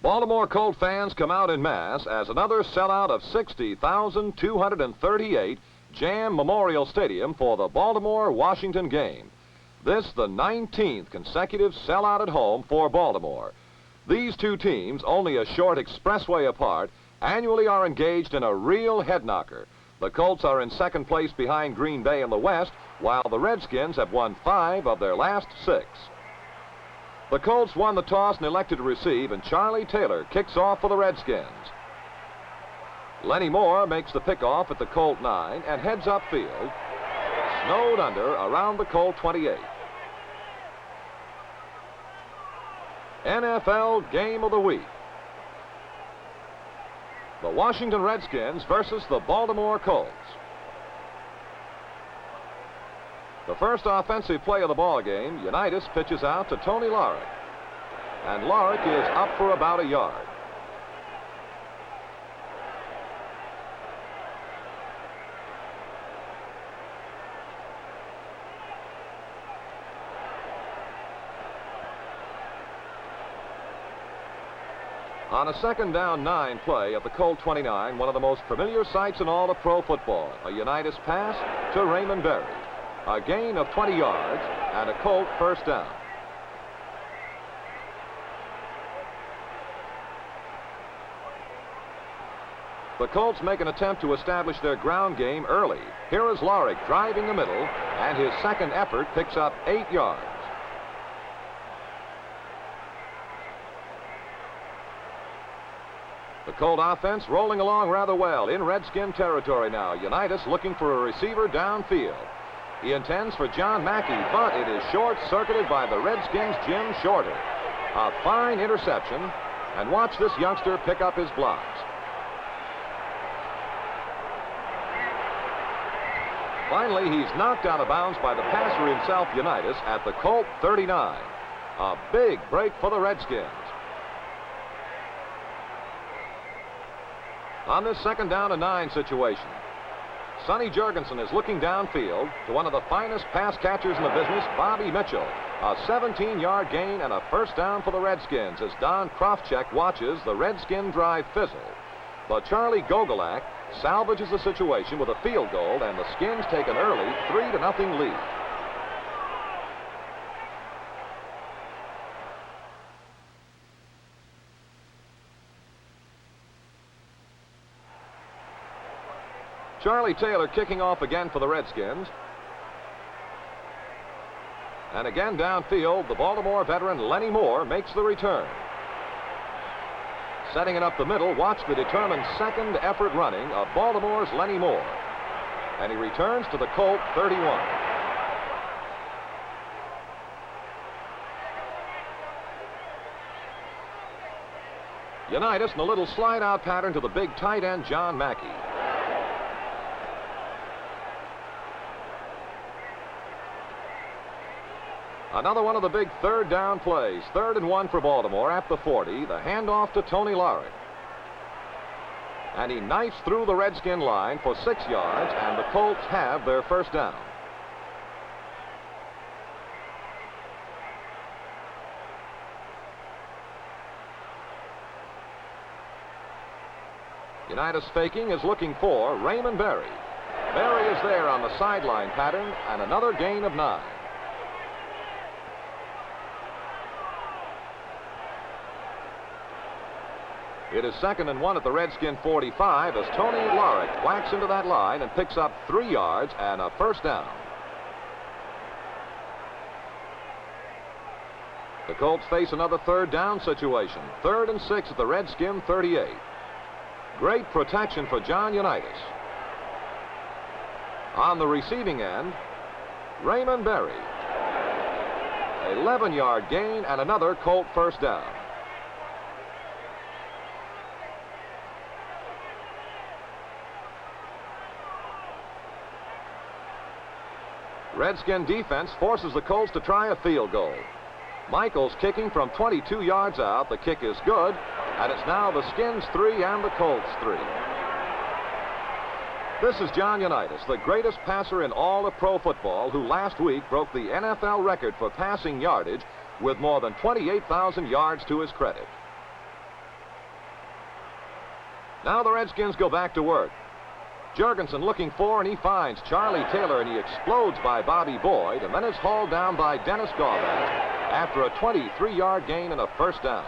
Baltimore Colt fans come out en masse as another sellout of 60,238 jam Memorial Stadium for the Baltimore-Washington game. This the 19th consecutive sellout at home for Baltimore. These two teams, only a short expressway apart, annually are engaged in a real head-knocker. The Colts are in second place behind Green Bay in the West, while the Redskins have won 5 of their last 6. The Colts won the toss and elected to receive, and Charlie Taylor kicks off for the Redskins. Lenny Moore makes the pickoff at the Colt 9 and heads upfield, snowed under around the Colt 28. NFL Game of the Week. The Washington Redskins versus the Baltimore Colts. The first offensive play of the ball game, Unitas pitches out to Tony Larick. And Larick is up for about a yard. On a 2nd down 9 play at the Colt 29, one of the most familiar sights in all of pro football, a Unitas pass to Raymond Berry. A gain of 20 yards and a Colt first down. The Colts make an attempt to establish their ground game early. Here is Larick driving the middle, and his second effort picks up 8 yards. The Colt offense rolling along rather well in Redskin territory now. Unitas looking for a receiver downfield. He intends for John Mackey, but it is short-circuited by the Redskins' Jim Shorter. A fine interception, and watch this youngster pick up his blocks. Finally, he's knocked out of bounds by the passer himself, Unitas, at the Colt 39. A big break for the Redskins. On this 2nd down and 9 situation, Sonny Jurgensen is looking downfield to one of the finest pass catchers in the business, Bobby Mitchell. A 17-yard gain and a first down for the Redskins as Don Krofcheck watches the Redskin drive fizzle. But Charlie Gogolak salvages the situation with a field goal, and the Skins take an early 3-0 lead. Charlie Taylor kicking off again for the Redskins. And again downfield, the Baltimore veteran Lenny Moore makes the return. Setting it up the middle, watch the determined second effort running of Baltimore's Lenny Moore. And he returns to the Colt 31. Unitas in a little slide-out pattern to the big tight end, John Mackey. Another one of the big 3rd down plays. 3rd and 1 for Baltimore at the 40. The handoff to Tony Larick. And he knifes through the Redskin line for 6 yards, and the Colts have their first down. Unitas faking is looking for Raymond Berry. Berry is there on the sideline pattern, and another gain of 9. It is 2nd and 1 at the Redskin 45 as Tony Larick whacks into that line and picks up 3 yards and a first down. The Colts face another 3rd down situation. 3rd and 6 at the Redskin 38. Great protection for John Unitas. On the receiving end, Raymond Berry. 11-yard gain and another Colt first down. Redskin defense forces the Colts to try a field goal. Michaels kicking from 22 yards out. The kick is good, and it's now the Skins 3 and the Colts 3. This is John Unitas, the greatest passer in all of pro football, who last week broke the NFL record for passing yardage with more than 28,000 yards to his credit. Now the Redskins go back to work. Jurgensen looking for, and he finds Charlie Taylor, and he explodes by Bobby Boyd, and then is hauled down by Dennis Gaubat after a 23-yard gain and a first down.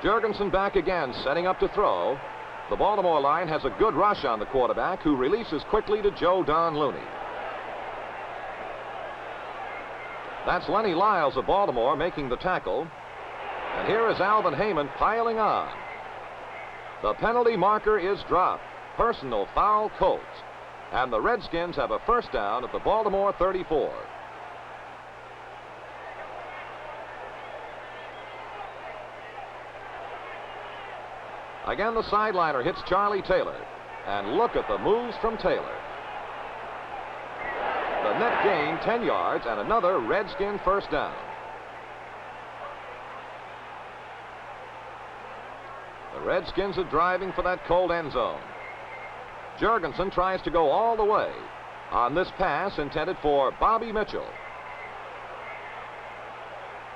Jurgensen back again, setting up to throw. The Baltimore line has a good rush on the quarterback, who releases quickly to Joe Don Looney. That's Lenny Lyles of Baltimore making the tackle. And here is Alvin Heyman piling on. The penalty marker is dropped. Personal foul, Colts. And the Redskins have a first down at the Baltimore 34. Again, the sideliner hits Charlie Taylor. And look at the moves from Taylor. The net gain, 10 yards, and another Redskin first down. The Redskins are driving for that cold end zone. Jurgensen tries to go all the way on this pass intended for Bobby Mitchell.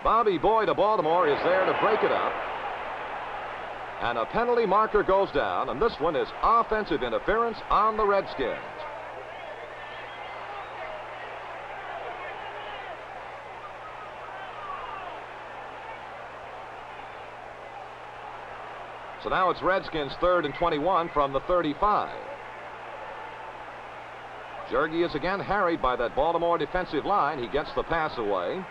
Bobby Boyd of Baltimore is there to break it up. And a penalty marker goes down, and this one is offensive interference on the Redskins. So now it's Redskins 3rd and 21 from the 35. Jurgie is again harried by that Baltimore defensive line. He gets the pass away.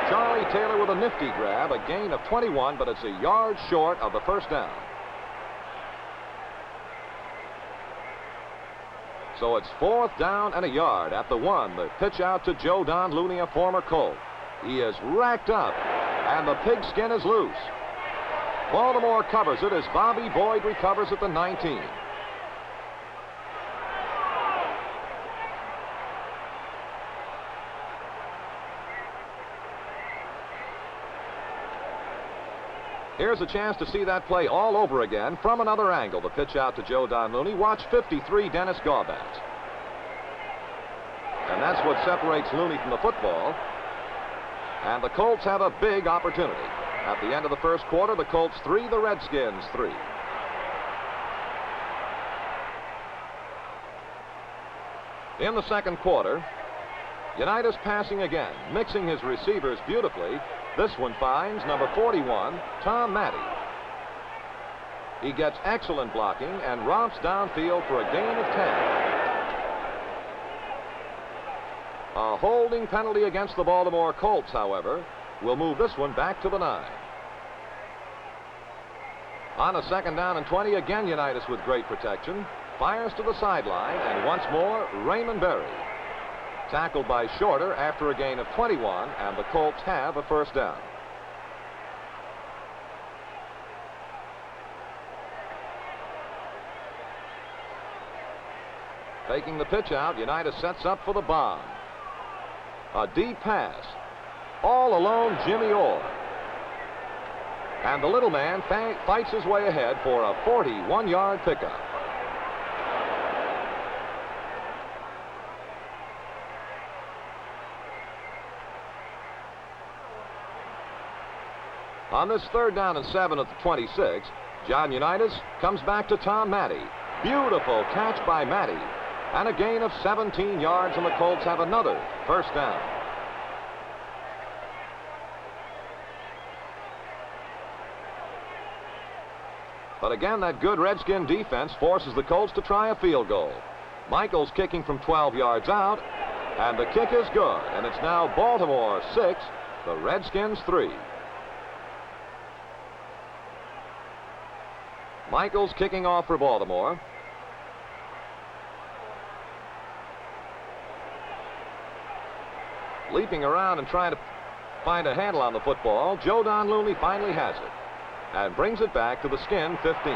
Charlie Taylor with a nifty grab, a gain of 21, but it's a yard short of the first down. So it's 4th down and a yard at the 1. The pitch out to Joe Don Looney, a former Colt. He is racked up, and the pigskin is loose. Baltimore covers it as Bobby Boyd recovers at the 19. Here's a chance to see that play all over again from another angle. The pitch out to Joe Don Looney. Watch 53, Dennis Gaubat. And that's what separates Looney from the football. And the Colts have a big opportunity. At the end of the first quarter, the Colts 3, the Redskins 3. In the second quarter, Unitas passing again, mixing his receivers beautifully. This one finds number 41, Tom Matty. He gets excellent blocking and romps downfield for a gain of 10. A holding penalty against the Baltimore Colts, however, will move this one back to the 9. On a 2nd down and 20, again Unitas with great protection. Fires to the sideline, and once more, Raymond Berry. Tackled by Shorter after a gain of 21, and the Colts have a first down. Taking the pitch out, Unitas sets up for the bomb. A deep pass. All alone, Jimmy Orr. And the little man fights his way ahead for a 41-yard pickup. On this 3rd down and 7 at the 26, John Unitas comes back to Tom Matty. Beautiful catch by Matty. And a gain of 17 yards, and the Colts have another first down. But again, that good Redskin defense forces the Colts to try a field goal. Michaels kicking from 12 yards out, and the kick is good. And it's now Baltimore 6, the Redskins 3. Michaels kicking off for Baltimore. Leaping around and trying to find a handle on the football, Joe Don Looney finally has it and brings it back to the Skin 15.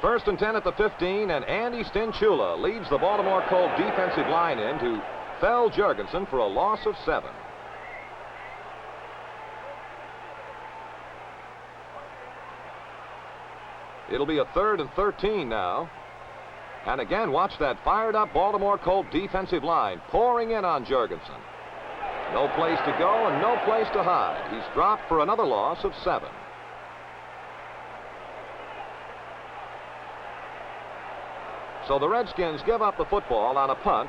First and 10 at the 15, and Andy Stinchula leads the Baltimore Colt defensive line in to fell Jurgensen for a loss of 7. It'll be a 3rd and 13 now. And again, watch that fired-up Baltimore Colt defensive line pouring in on Jurgensen. No place to go and no place to hide. He's dropped for another loss of 7. So the Redskins give up the football on a punt.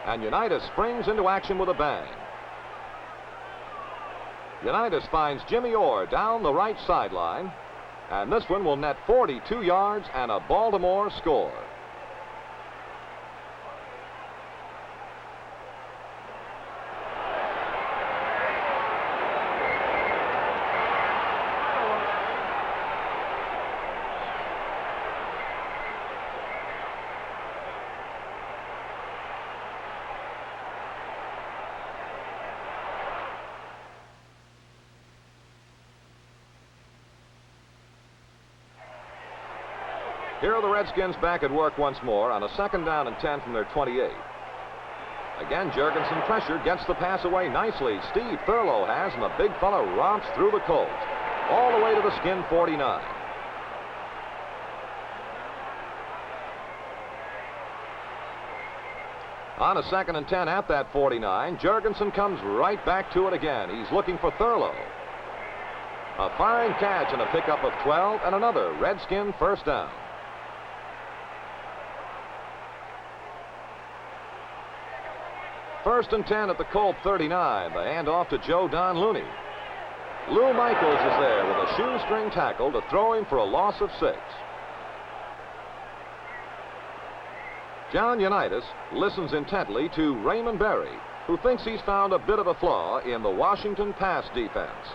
And Unitas springs into action with a bang. Unitas finds Jimmy Orr down the right sideline. And this one will net 42 yards and a Baltimore score. Here are the Redskins back at work once more on a 2nd down and 10 from their 28. Again, Jurgensen pressure gets the pass away nicely. Steve Thurlow has, and the big fella romps through the Colts all the way to the skin 49. On a 2nd and 10 at that 49, Jurgensen comes right back to it again. He's looking for Thurlow. A fine catch and a pickup of 12 and another Redskin first down. First and 10 at the Colt 39. The handoff to Joe Don Looney. Lou Michaels is there with a shoestring tackle to throw him for a loss of 6. John Unitas listens intently to Raymond Berry, who thinks he's found a bit of a flaw in the Washington pass defense.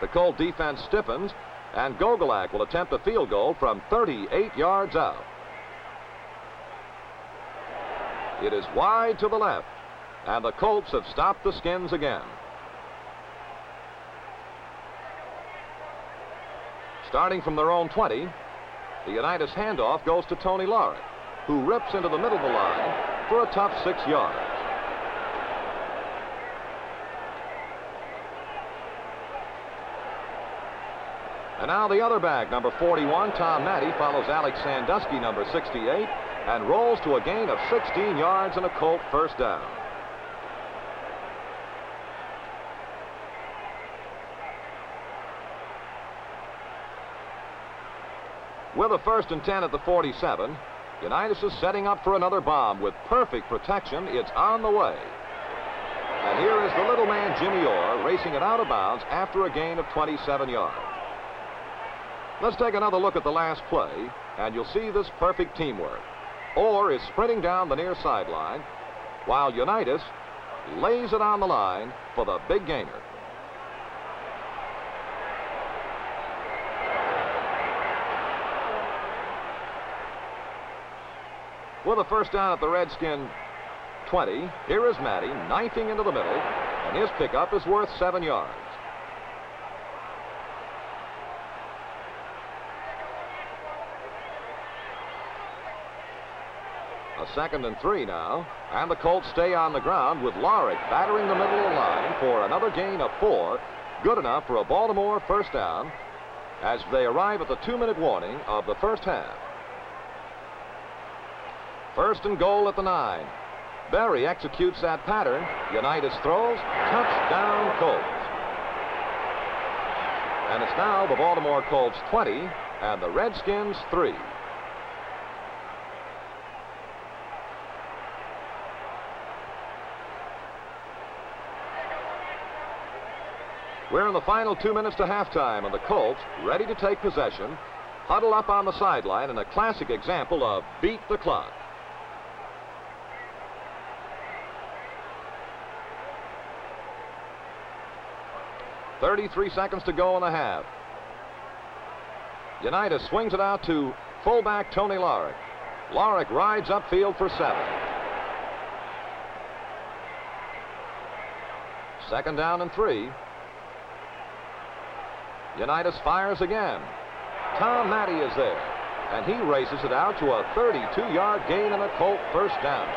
The Colt defense stiffens, and Gogolak will attempt a field goal from 38 yards out. It is wide to the left, and the Colts have stopped the Skins again. Starting from their own 20, the Unitas handoff goes to Tony Lorick, who rips into the middle of the line for a tough 6 yards. And now the other back, number 41, Tom Matty, follows Alex Sandusky, number 68, and rolls to a gain of 16 yards and a Colt first down. With a 1st and 10 at the 47, Unitas is setting up for another bomb with perfect protection. It's on the way. And here is the little man Jimmy Orr racing it out of bounds after a gain of 27 yards. Let's take another look at the last play, and you'll see this perfect teamwork. Orr is sprinting down the near sideline, while Unitas lays it on the line for the big gainer. With a first down at the Redskin 20, here is Matty knifing into the middle, and his pickup is worth 7 yards. A 2nd and 3 now, and the Colts stay on the ground with Lorick battering the middle of the line for another gain of 4, good enough for a Baltimore first down as they arrive at the 2-minute warning of the first half. 1st and goal at the 9. Berry executes that pattern. Unitas throws. Touchdown Colts. And it's now the Baltimore Colts 20 and the Redskins 3. We're in the final 2 minutes to halftime, and the Colts, ready to take possession, huddle up on the sideline in a classic example of beat the clock. .33 seconds to go in the half. Unitas swings it out to fullback Tony Lorick. Lorick rides upfield for 7. 2nd down and 3. Unitas fires again. Tom Matty is there, and he races it out to a 32-yard gain and a Colt first down.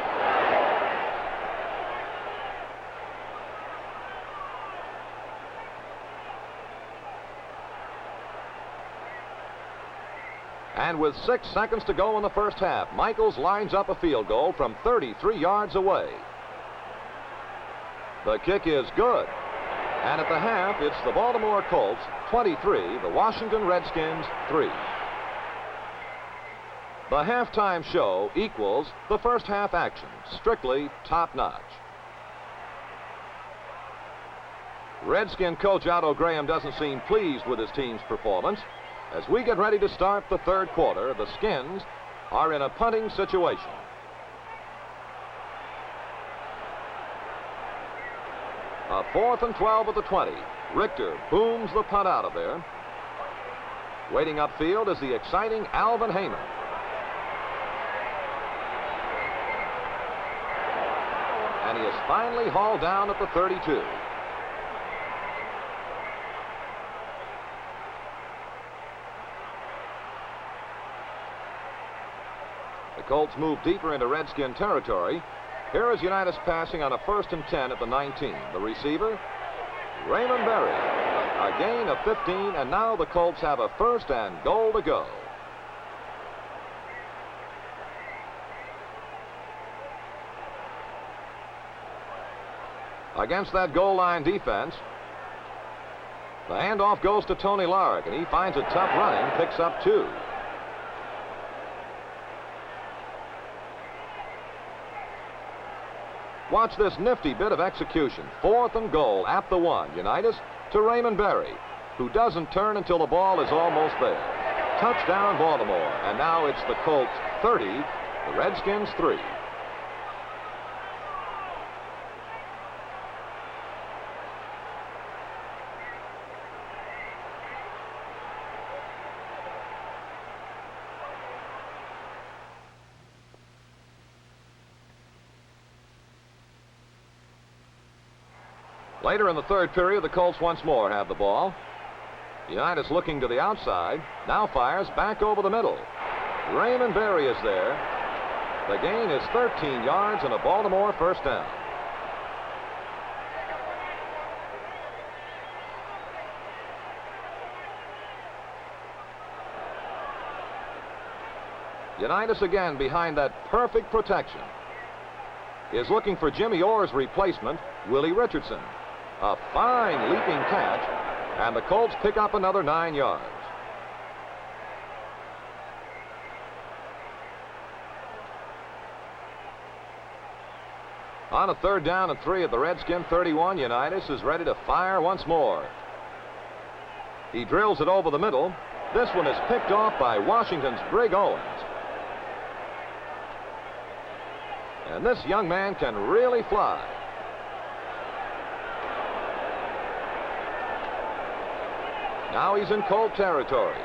And with 6 seconds to go in the first half, Michaels lines up a field goal from 33 yards away. The kick is good. And at the half, it's the Baltimore Colts 23, the Washington Redskins 3. The halftime show equals the first half action, strictly top-notch. Redskin coach Otto Graham doesn't seem pleased with his team's performance. As we get ready to start the third quarter, the Skins are in a punting situation. A 4th and 12 at the 20. Richter booms the punt out of there. Waiting upfield is the exciting Alvin Heyman. And he is finally hauled down at the 32. The Colts move deeper into Redskin territory. Here is Unitas passing on a 1st and 10 at the 19. The receiver, Raymond Berry. A gain of 15, and now the Colts have a 1st and goal to go. Against that goal line defense, the handoff goes to Tony Larrick, and he finds it tough running, picks up 2. Watch this nifty bit of execution. 4th and goal at the 1. Unitas to Raymond Berry, who doesn't turn until the ball is almost there. Touchdown, Baltimore. And now it's the Colts 30, the Redskins 3. Later in the third period, the Colts once more have the ball. Unitas looking to the outside. Now fires back over the middle. Raymond Berry is there. The gain is 13 yards and a Baltimore 1st down. Unitas again behind that perfect protection. Is looking for Jimmy Orr's replacement, Willie Richardson. A fine leaping catch, and the Colts pick up another 9 yards. On a 3rd down and 3 at the Redskin 31, Unitas is ready to fire once more. He drills it over the middle. This one is picked off by Washington's Brig Owens. And this young man can really fly. Now he's in Colt territory.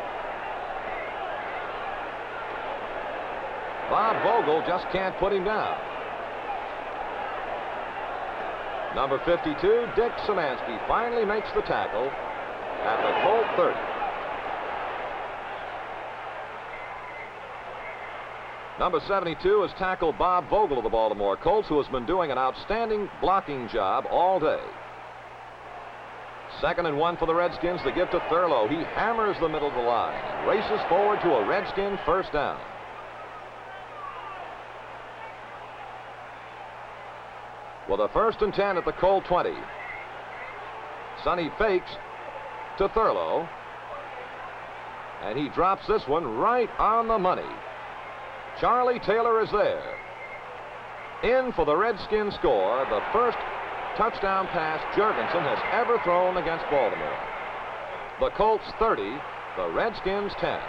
Bob Vogel just can't put him down. Number 52, Dick Szymanski, finally makes the tackle at the Colt 30. Number 72 has tackled Bob Vogel of the Baltimore Colts, who has been doing an outstanding blocking job all day. 2nd and 1 for the Redskins. They give to Thurlow. He hammers the middle of the line and races forward to a Redskin 1st down. With a 1st and 10 at the Colt 20. Sonny fakes to Thurlow. And he drops this one right on the money. Charlie Taylor is there. In for the Redskins score, the first touchdown pass Jurgensen has ever thrown against Baltimore. The Colts 30, the Redskins 10.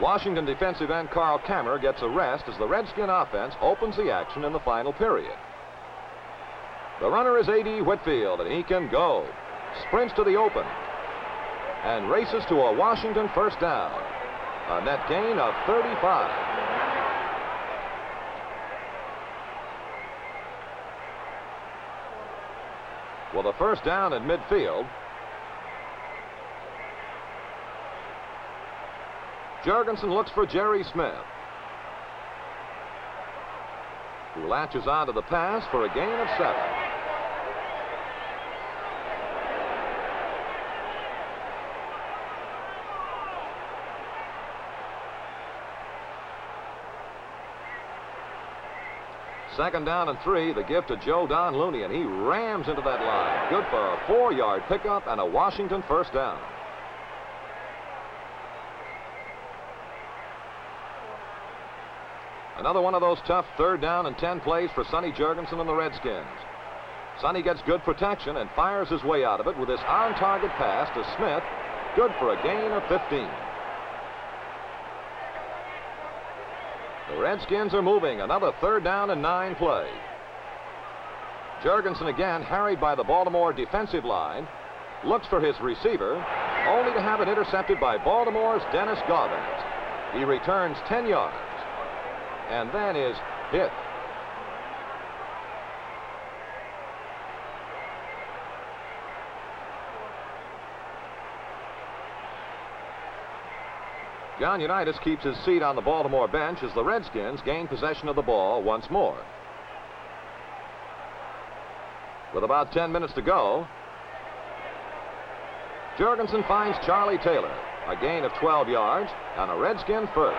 Washington defensive end Carl Kammer gets a rest as the Redskin offense opens the action in the final period. The runner is A.D. Whitfield, and he can go. Sprints to the open and races to a Washington 1st down. A net gain of 35. With a 1st down at midfield, Jurgensen looks for Jerry Smith, who latches onto the pass for a gain of 7. Second down and 3, the give to Joe Don Looney, and he rams into that line. Good for a 4-yard pickup and a Washington first down. Another one of those tough 3rd down and 10 plays for Sonny Jurgensen and the Redskins. Sonny gets good protection and fires his way out of it with this on-target pass to Smith. Good for a gain of 15. The Redskins are moving. Another 3rd down and 9 play. Jurgensen again harried by the Baltimore defensive line. Looks for his receiver, only to have it intercepted by Baltimore's Dennis Gauvens. He returns 10 yards and then is hit. John Unitas keeps his seat on the Baltimore bench as the Redskins gain possession of the ball once more. With about 10 minutes to go, Jurgensen finds Charlie Taylor. A gain of 12 yards and a Redskin first.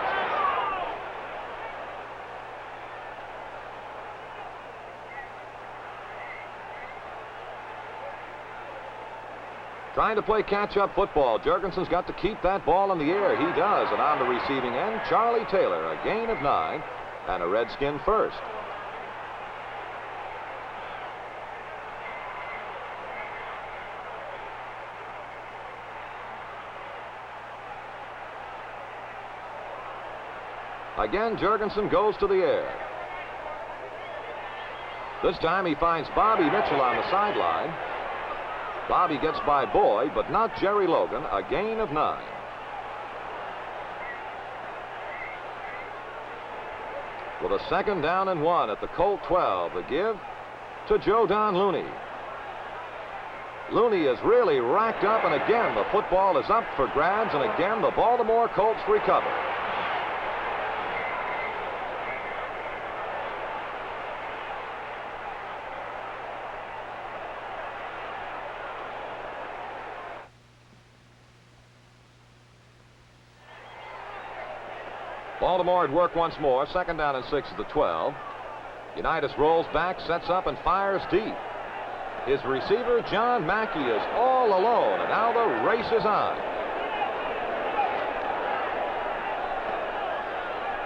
Trying to play catch-up football. Jurgensen's got to keep that ball in the air. He does. And on the receiving end, Charlie Taylor, a gain of 9 and a Redskin first. Again, Jurgensen goes to the air. This time he finds Bobby Mitchell on the sideline. Bobby gets by Boyd, but not Jerry Logan, a gain of 9. With a 2nd down and 1 at the Colt 12, the give to Joe Don Looney. Looney is really racked up, and again the football is up for grabs, and again the Baltimore Colts recover. Baltimore at work once more. 2nd down and 6 at the 12. Unitas rolls back, sets up, and fires deep. His receiver, John Mackey, is all alone, and now the race is on.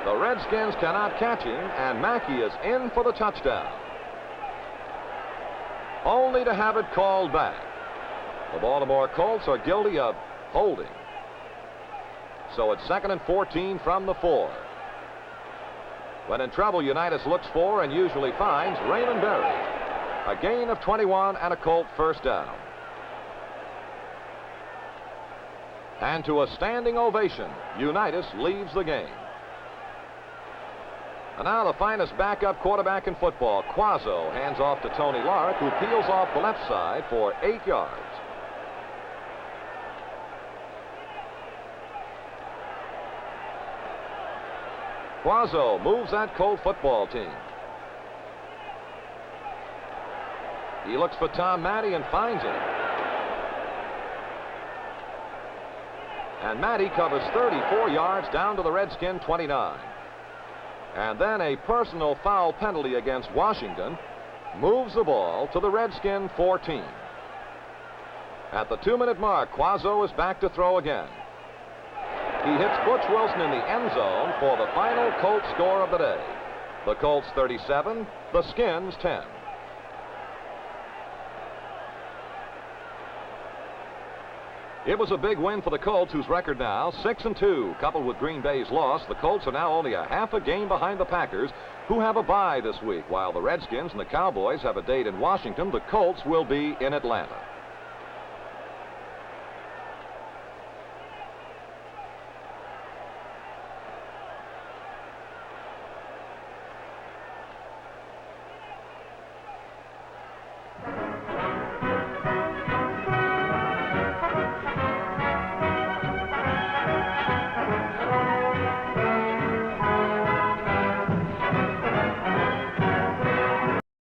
The Redskins cannot catch him, and Mackey is in for the touchdown. Only to have it called back. The Baltimore Colts are guilty of holding. So it's 2nd and 14 from the 4. When in trouble, Unitas looks for and usually finds Raymond Berry. A gain of 21 and a Colt first down. And to a standing ovation, Unitas leaves the game. And now the finest backup quarterback in football, Quazzo, hands off to Tony Lark, who peels off the left side for 8 yards. Quazzo moves that Colt football team. He looks for Tom Matty and finds him. And Matty covers 34 yards down to the Redskin 29. And then a personal foul penalty against Washington moves the ball to the Redskin 14. At the 2-minute mark, Quazzo is back to throw again. He hits Butch Wilson in the end zone for the final Colts score of the day. The Colts 37, the Skins 10. It was a big win for the Colts, whose record now 6-2. Coupled with Green Bay's loss, the Colts are now only a half a game behind the Packers, who have a bye this week. While the Redskins and the Cowboys have a date in Washington, the Colts will be in Atlanta.